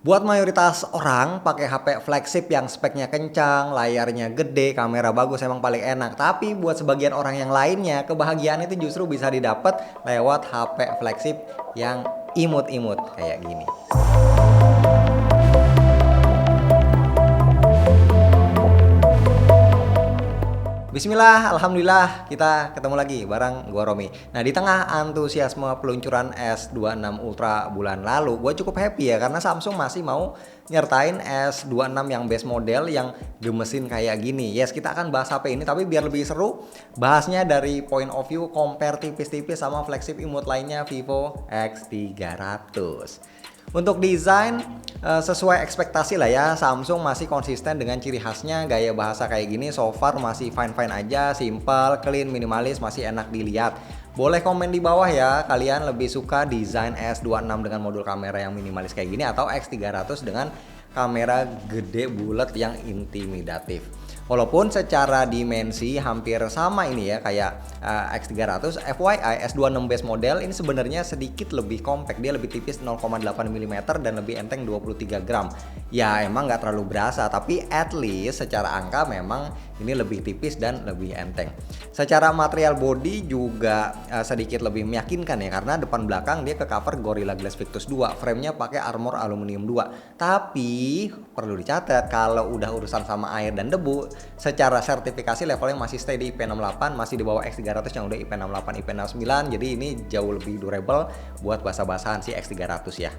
Buat mayoritas orang, pakai HP flagship yang speknya kencang, layarnya gede, kamera bagus emang paling enak. Tapi buat sebagian orang yang lainnya, kebahagiaan itu justru bisa didapat lewat HP flagship yang imut-imut kayak gini. Bismillah, alhamdulillah kita ketemu lagi bareng gua Romi. Nah, di tengah antusiasme peluncuran S26 Ultra bulan lalu, gue cukup happy ya karena Samsung masih mau nyertain S26 yang base model yang gemesin kayak gini. Yes, kita akan bahas HP ini tapi biar lebih seru, bahasnya dari point of view compare tipis-tipis sama flagship imut lainnya Vivo X300. Untuk desain sesuai ekspektasi lah ya, Samsung masih konsisten dengan ciri khasnya, gaya bahasa kayak gini so far masih fine-fine aja, simple, clean, minimalis, masih enak dilihat. Boleh komen di bawah ya, kalian lebih suka desain S26 dengan modul kamera yang minimalis kayak gini atau X300 dengan kamera gede bulat yang intimidatif. Walaupun secara dimensi hampir sama ini ya kayak X300, FYI S26 base model ini sebenarnya sedikit lebih compact, dia lebih tipis 0,8 mm dan lebih enteng 23 gram. Ya emang nggak terlalu berasa, tapi at least secara angka memang ini lebih tipis dan lebih enteng. Secara material body juga sedikit lebih meyakinkan ya karena depan belakang dia ke cover Gorilla Glass Victus 2, framenya pakai armor aluminium 2. Tapi perlu dicatat kalau udah urusan sama air dan debu, secara sertifikasi levelnya masih stay di IP68, masih di bawah X300 yang udah IP68, IP69, jadi ini jauh lebih durable buat basah-basahan si X300 ya.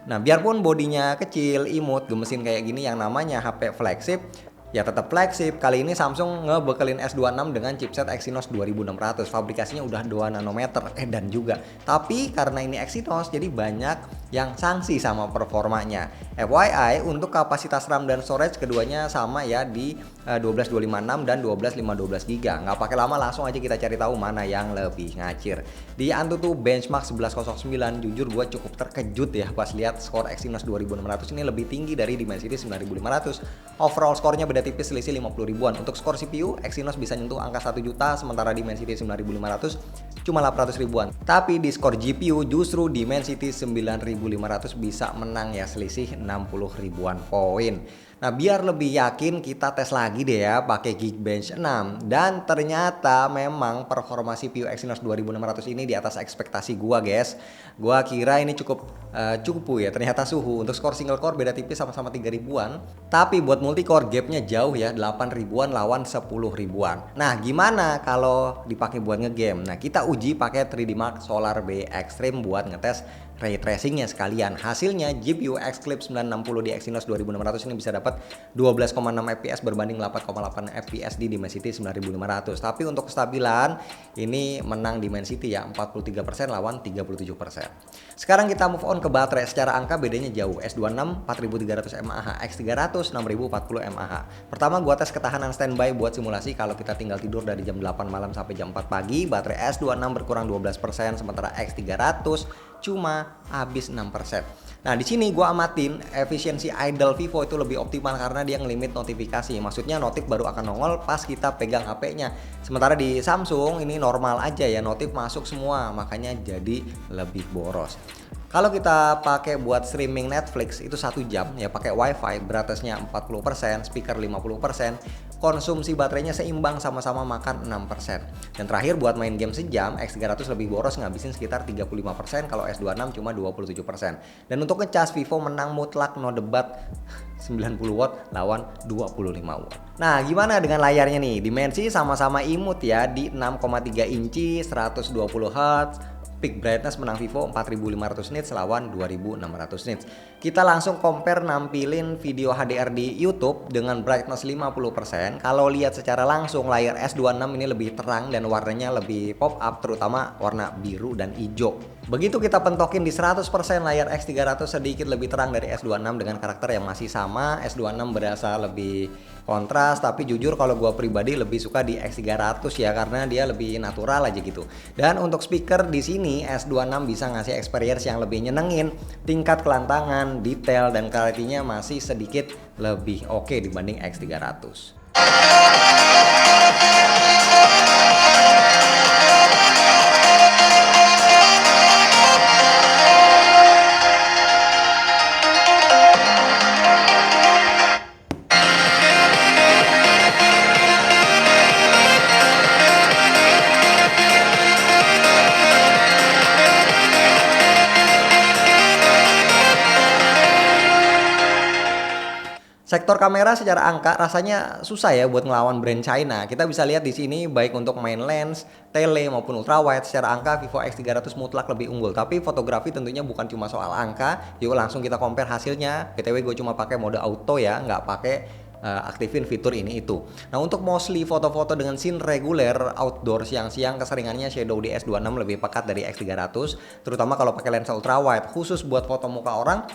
Nah, biarpun bodinya kecil, imut, gemesin kayak gini yang namanya HP flagship, ya tetap flagship. Kali ini Samsung ngebekelin S26 dengan chipset Exynos 2600. Fabrikasinya udah 2 nanometer dan juga. Tapi karena ini Exynos jadi banyak yang sanksi sama performanya. FYI untuk kapasitas RAM dan storage keduanya sama ya di 12256 dan 12512 GB. Nggak pakai lama langsung aja kita cari tahu mana yang lebih ngacir. Di Antutu benchmark 1109 jujur gue cukup terkejut ya pas lihat skor Exynos 2600 ini lebih tinggi dari Dimensity 9500. Overall skornya beda tipis selisih 50 ribuan. Untuk skor CPU, Exynos bisa nyentuh angka 1 juta sementara Dimensity 9500 cuma 800 ribuan. Tapi di skor GPU justru Dimensity 9500 bisa menang ya selisih 60 ribuan poin. Nah, biar lebih yakin kita tes lagi deh ya pakai Geekbench 6 dan ternyata memang performa CPU Exynos 2600 ini di atas ekspektasi gua, guys. Gua kira ini cukup ya, ternyata suhu. Untuk skor single core beda tipis sama-sama 3 ribuan, tapi buat multi core gapnya jauh ya, 8 ribuan lawan 10 ribuan. Nah, gimana kalau dipakai buat ngegame? Nah, kita uji pakai 3D Mark Solar B Extreme buat ngetes ray tracingnya sekalian. Hasilnya GPU X-Clip 960 di Exynos 2600 ini bisa dapat 12,6 fps berbanding 8,8 fps di Dimensity 9500. Tapi untuk kestabilan ini menang Dimensity ya, 43% lawan 37%. Sekarang kita move on ke baterai. Secara angka bedanya jauh. S26 4300 mAh, X300 6040 mAh. Pertama gua tes ketahanan standby buat simulasi kalau kita tinggal tidur dari jam 8 malam sampai jam 4 pagi, baterai S26 berkurang 12%, sementara X300 cuma habis 6%. Nah, di sini gua amatin efisiensi idle Vivo itu lebih optimal karena dia ngelimit notifikasi. Maksudnya notif baru akan nongol pas kita pegang HP-nya. Sementara di Samsung ini normal aja ya, notif masuk semua, makanya jadi lebih boros. Kalau kita pakai buat streaming Netflix itu 1 jam ya pakai WiFi, brightness-nya 40%, speaker 50%, konsumsi baterainya seimbang sama-sama makan 6%. Dan terakhir buat main game sejam, X300 lebih boros ngabisin sekitar 35%, kalau S26 cuma 27%. Dan untuk ngecas Vivo menang mutlak no debat 90 watt lawan 25 watt. Nah, gimana dengan layarnya nih? Dimensi sama-sama imut ya di 6,3 inci 120 Hz. Peak brightness menang Vivo 4500 nits lawan 2600 nits. Kita langsung compare nampilin video HDR di YouTube dengan brightness 50%. Kalau lihat secara langsung layar S26 ini lebih terang dan warnanya lebih pop up, terutama warna biru dan hijau. Begitu kita pentokin di 100% layar X300 sedikit lebih terang dari S26 dengan karakter yang masih sama. S26 berasa lebih kontras, tapi jujur kalau gua pribadi lebih suka di X300 ya karena dia lebih natural aja gitu. Dan untuk speaker di sini S26 bisa ngasih experience yang lebih nyenengin, tingkat kelantangan, detail dan clarity-nya masih sedikit lebih oke dibanding X300. Sektor kamera secara angka rasanya susah ya buat ngelawan brand China. Kita bisa lihat di sini baik untuk main lens, tele maupun ultrawide secara angka Vivo X300 mutlak lebih unggul. Tapi fotografi tentunya bukan cuma soal angka. Yuk langsung kita compare hasilnya. BTW gue cuma pakai mode auto ya, nggak pakai aktifin fitur ini itu. Nah untuk mostly foto-foto dengan scene reguler outdoor siang-siang keseringannya shadow di S26 lebih pekat dari X300, terutama kalau pakai lensa ultrawide. Khusus buat foto muka orang,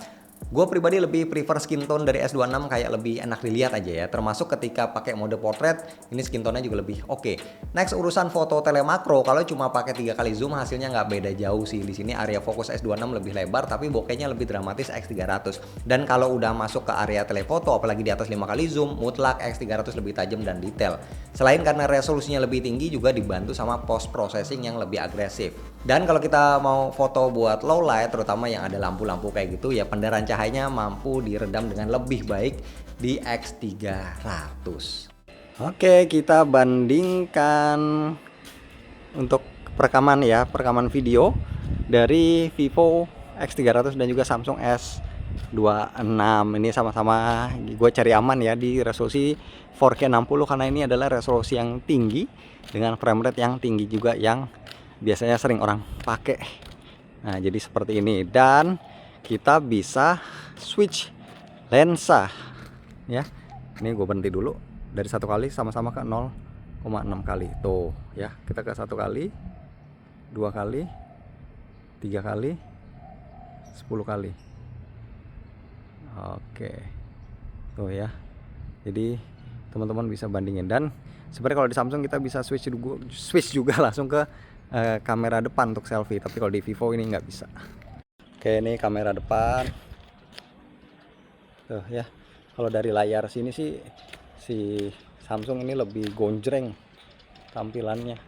gue pribadi lebih prefer skin tone dari S26, kayak lebih enak dilihat aja ya. Termasuk ketika pakai mode portrait, ini skin tone-nya juga lebih oke. Next urusan foto telemakro, kalau cuma pakai 3 kali zoom hasilnya nggak beda jauh sih. Di sini area fokus S26 lebih lebar tapi bokehnya lebih dramatis X300. Dan kalau udah masuk ke area telefoto apalagi di atas 5 kali zoom, mutlak X300 lebih tajam dan detail. Selain karena resolusinya lebih tinggi, juga dibantu sama post processing yang lebih agresif. Dan kalau kita mau foto buat low light, terutama yang ada lampu-lampu kayak gitu ya, pendaran cahayanya mampu diredam dengan lebih baik di X300. Oke, kita bandingkan untuk perekaman ya, perekaman video dari Vivo X300 dan juga Samsung S26. Ini sama-sama gue cari aman ya di resolusi 4K 60 karena ini adalah resolusi yang tinggi dengan frame rate yang tinggi juga yang biasanya sering orang pakai. Nah, jadi seperti ini, dan kita bisa switch lensa ya. Ini gue berhenti dulu dari 1 kali sama-sama ke 0,6 kali tuh ya. Kita ke 1 kali, 2 kali, 3 kali, 10 kali. Oke tuh ya. Jadi teman-teman bisa bandingin. Dan sebenarnya kalau di Samsung kita bisa switch juga langsung ke kamera depan untuk selfie, tapi kalau di Vivo ini nggak bisa. Oke, ini kamera depan tuh ya. Kalau dari layar sini sih si Samsung ini lebih gonjreng tampilannya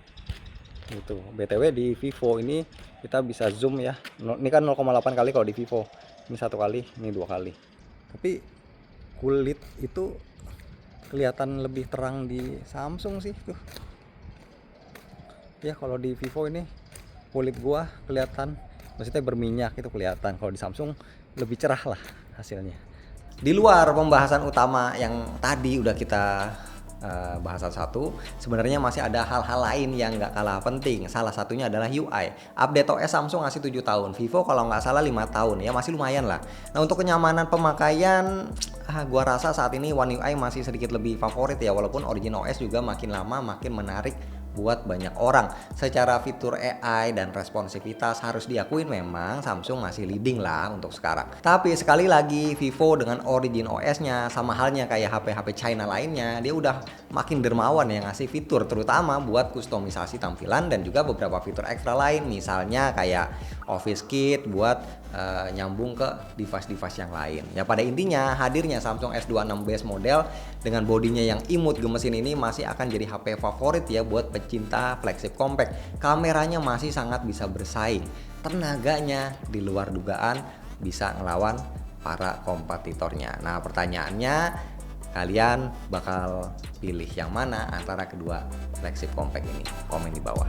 gitu. BTW di Vivo ini kita bisa zoom ya. Ini kan 0,8 kali kalau di Vivo, ini 1 kali, ini 2 kali. Tapi kulit itu kelihatan lebih terang di Samsung sih tuh ya. Kalau di Vivo ini kulit gua kelihatan, maksudnya berminyak itu kelihatan. Kalau di Samsung lebih cerah lah hasilnya. Di luar pembahasan utama yang tadi udah kita bahas satu-satu, sebenarnya masih ada hal-hal lain yang nggak kalah penting. Salah satunya adalah UI. Update OS Samsung ngasih 7 tahun, Vivo kalau nggak salah 5 tahun ya, masih lumayan lah. Nah untuk kenyamanan pemakaian, gua rasa saat ini One UI masih sedikit lebih favorit ya, walaupun Origin OS juga makin lama makin menarik buat banyak orang. Secara fitur AI dan responsivitas harus diakuin memang Samsung masih leading lah untuk sekarang. Tapi sekali lagi Vivo dengan Origin OS-nya sama halnya kayak HP-HP China lainnya, dia udah makin dermawan yang ngasih fitur, terutama buat kustomisasi tampilan dan juga beberapa fitur ekstra lain, misalnya kayak Office Kit buat nyambung ke device-device yang lain. Ya pada intinya hadirnya Samsung S26 base model dengan bodinya yang imut gemesin ini masih akan jadi HP favorit ya buat pecinta flagship compact. Kameranya masih sangat bisa bersaing. Tenaganya di luar dugaan bisa ngelawan para kompetitornya. Nah pertanyaannya, kalian bakal pilih yang mana antara kedua flagship compact ini? Komen di bawah.